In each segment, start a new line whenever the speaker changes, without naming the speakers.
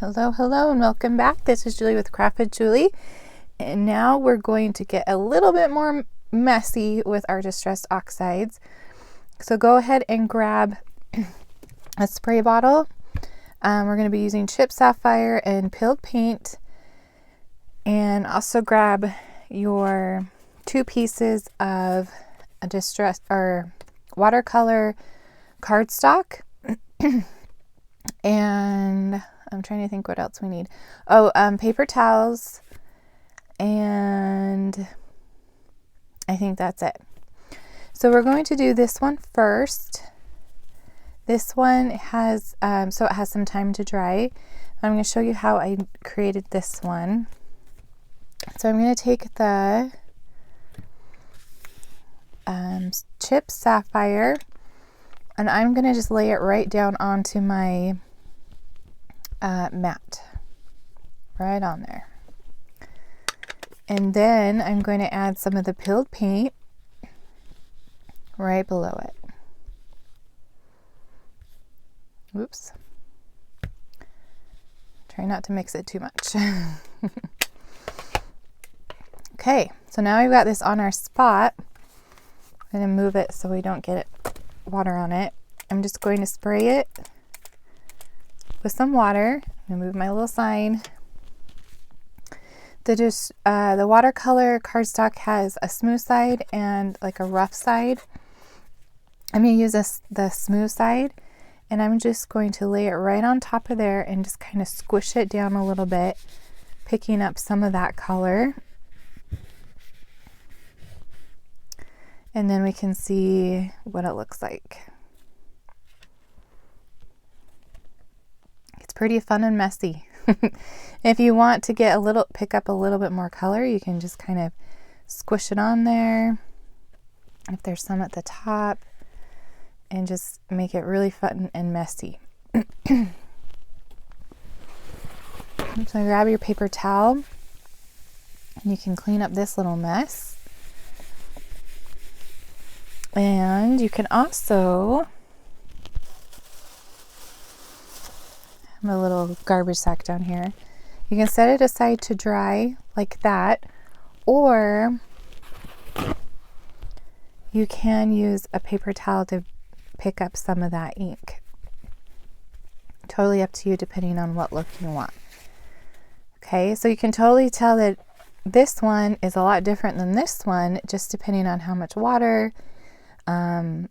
Hello, hello, and welcome back. This is Julie with Craft with Julie, and now we're going to get a little bit more messy with our distressed oxides. So go ahead and grab a spray bottle. We're going to be using chipped sapphire and peeled paint, and also grab your 2 pieces of a distressed or watercolor cardstock. And I'm trying to think what else we need. Paper towels, and I think that's it. So we're going to do this one first. This one has, so it has some time to dry. I'm going to show you how I created this one. So I'm going to take the chipped sapphire, and I'm going to just lay it right down onto my mat, right on there. And then I'm going to add some of the peeled paint right below it. Oops. Try not to mix it too much. Okay, so now we've got this on our spot. I'm going to move it so we don't get water on it. I'm just going to spray it with some water. I'm gonna move my little sign. The watercolor cardstock has a smooth side and like a rough side. I'm gonna use the smooth side, and I'm just going to lay it right on top of there and just kind of squish it down a little bit, picking up some of that color. And then we can see what it looks like. Pretty fun and messy. If you want to pick up a little bit more color, you can just kind of squish it on there, if there's some at the top, and just make it really fun and messy. So grab your paper towel, and you can clean up this little mess. And you can also, a little garbage sack down here. You can set it aside to dry like that, or you can use a paper towel to pick up some of that ink. Totally up to you depending on what look you want. Okay, so you can totally tell that this one is a lot different than this one, just depending on how much water, how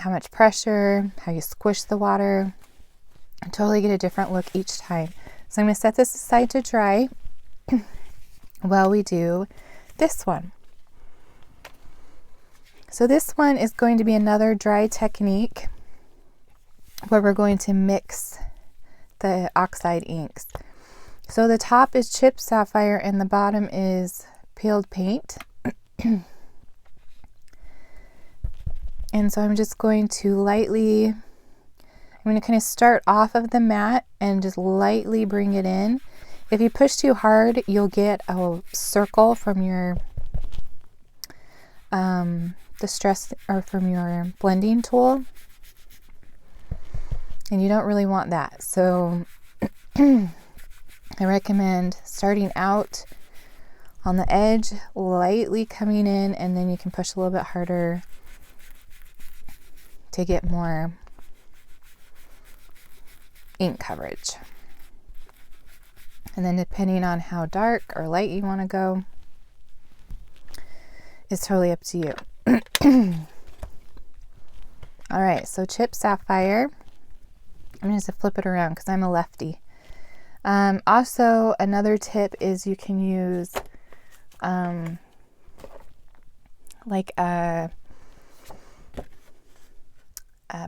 much pressure, how you squish the water. Totally get a different look each time. So I'm going to set this aside to dry while we do this one. So this one is going to be another dry technique where we're going to mix the oxide inks. So the top is chipped sapphire and the bottom is peeled paint. And so I'm just going to I'm going to kind of start off of the mat and just lightly bring it in. If you push too hard, you'll get a circle from your from your blending tool, and you don't really want that. So I recommend starting out on the edge, lightly coming in, and then you can push a little bit harder to get more ink coverage. And then depending on how dark or light you want to go, it's totally up to you. All right, so chipped sapphire. I'm going to flip it around because I'm a lefty. Also, another tip is you can use like a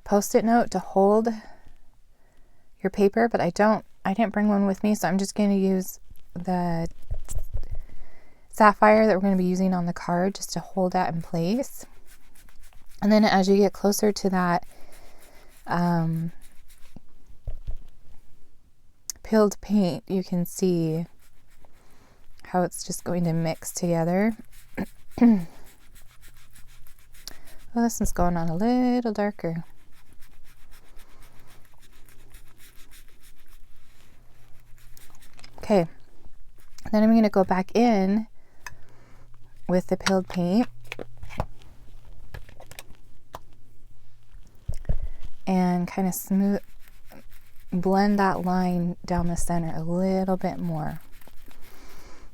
Post-it note to hold your paper, but I didn't bring one with me, so I'm just going to use the sapphire that we're going to be using on the card just to hold that in place. And then as you get closer to that peeled paint, you can see how it's just going to mix together. Oh, this one's going on a little darker. Okay, then I'm going to go back in with the peeled paint and kind of blend that line down the center a little bit more.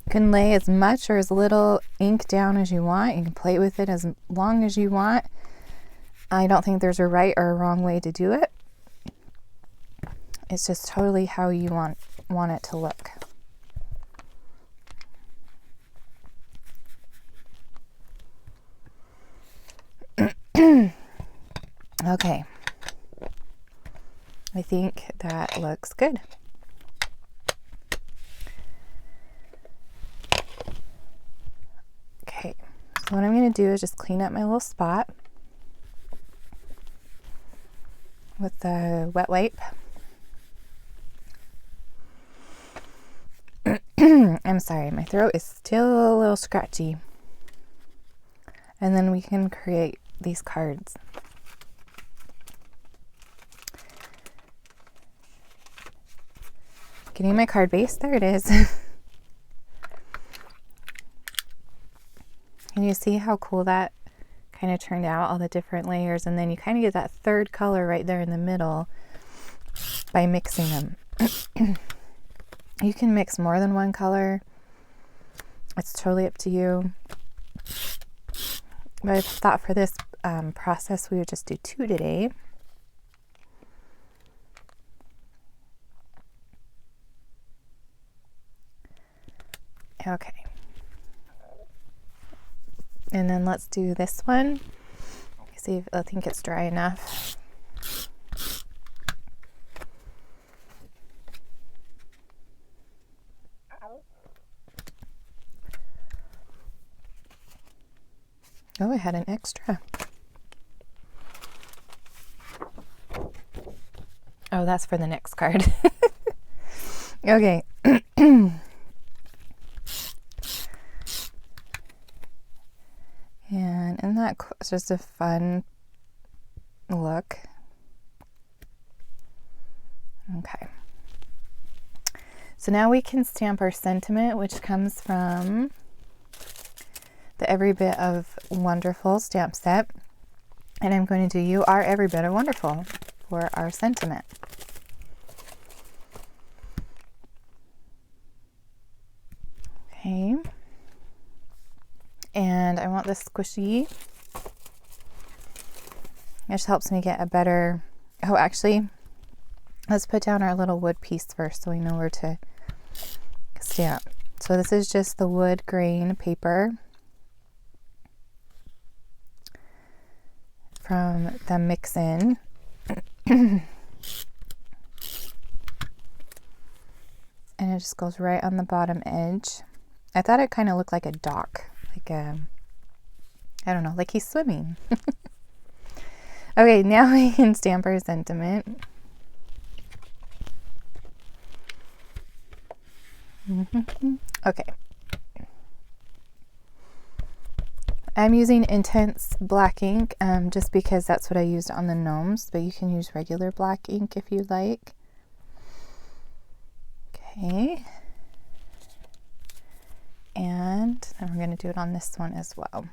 You can lay as much or as little ink down as you want. You can play with it as long as you want. I don't think there's a right or a wrong way to do it. It's just totally how you want it to look. Okay. I think that looks good. Okay, so what I'm going to do is just clean up my little spot with the wet wipe. I'm sorry, my throat is still a little scratchy. And then we can create these cards. Getting my card base, there it is. And you see how cool that kind of turned out, all the different layers, and then you kind of get that third color right there in the middle by mixing them. You can mix more than one color. It's totally up to you. But I thought for this process we would just do 2 today. Okay. And then let's do this one. See if I think it's dry enough. Oh, I had an extra. Oh, that's for the next card. Okay. And that's just a fun look. Okay. So now we can stamp our sentiment, which comes from the Every Bit of Wonderful stamp set. And I'm going to do You Are Every Bit of Wonderful for our sentiment. Okay. And I want this squishy. It just helps me get a better... Oh, actually, let's put down our little wood piece first so we know where to stamp. So this is just the wood grain paper from the Mix-in. And it just goes right on the bottom edge. I thought it kind of looked like a dock. Like a, I don't know, like he's swimming. Okay, now we can stamp our sentiment. Okay. I'm using intense black ink just because that's what I used on the gnomes, but you can use regular black ink if you like. Okay. And then we're going to do it on this one as well.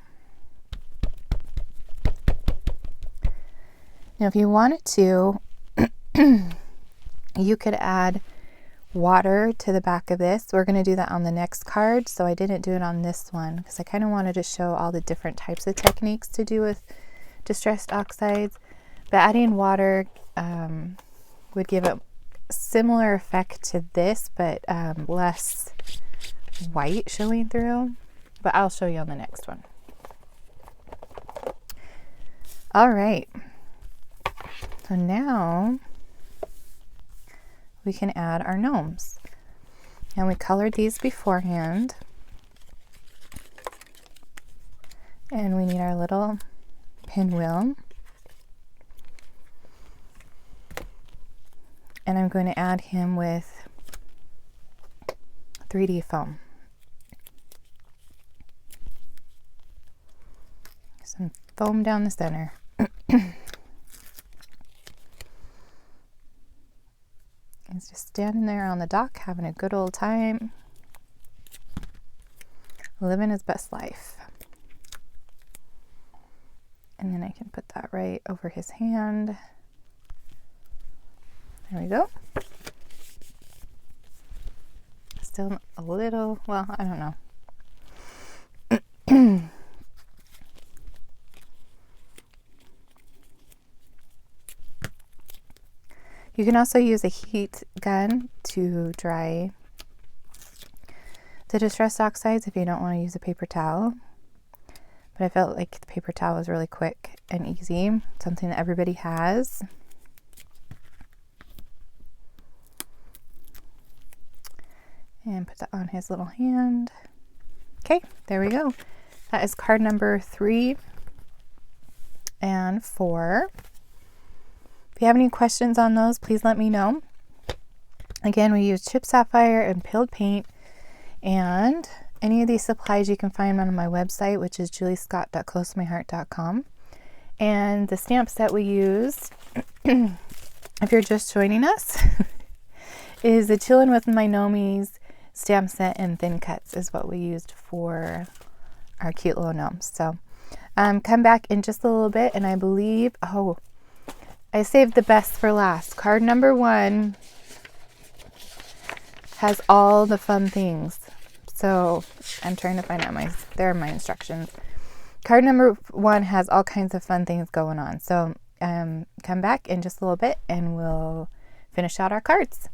Now, if you wanted to, you could add water to the back of this. We're going to do that on the next card, so I didn't do it on this one because I kind of wanted to show all the different types of techniques to do with distressed oxides. But adding water would give a similar effect to this, but less white showing through. But I'll show you on the next one. All right. So now we can add our gnomes. And we colored these beforehand. And we need our little pinwheel. And I'm going to add him with 3D foam. Some foam down the center. He's just standing there on the dock having a good old time, living his best life. And then I can put that right over his hand. There we go. Still a little, well, I don't know. You can also use a heat gun to dry the distressed oxides if you don't want to use a paper towel. But I felt like the paper towel was really quick and easy, something that everybody has. And put that on his little hand. Okay, there we go. That is card number 3 and 4. If you have any questions on those, please let me know. Again, we use chipped sapphire and peeled paint, and any of these supplies you can find on my website, which is juliescott.closetomyheart.com. And the stamps that we use, if you're just joining us, is the Chillin with My Gnomies Stamp set and thin cuts is what we used for our cute little gnomes. So come back in just a little bit, and I believe, oh, I saved the best for last. Card number 1 has all the fun things. So I'm trying to find out there are my instructions. Card number 1 has all kinds of fun things going on. So come back in just a little bit and we'll finish out our cards.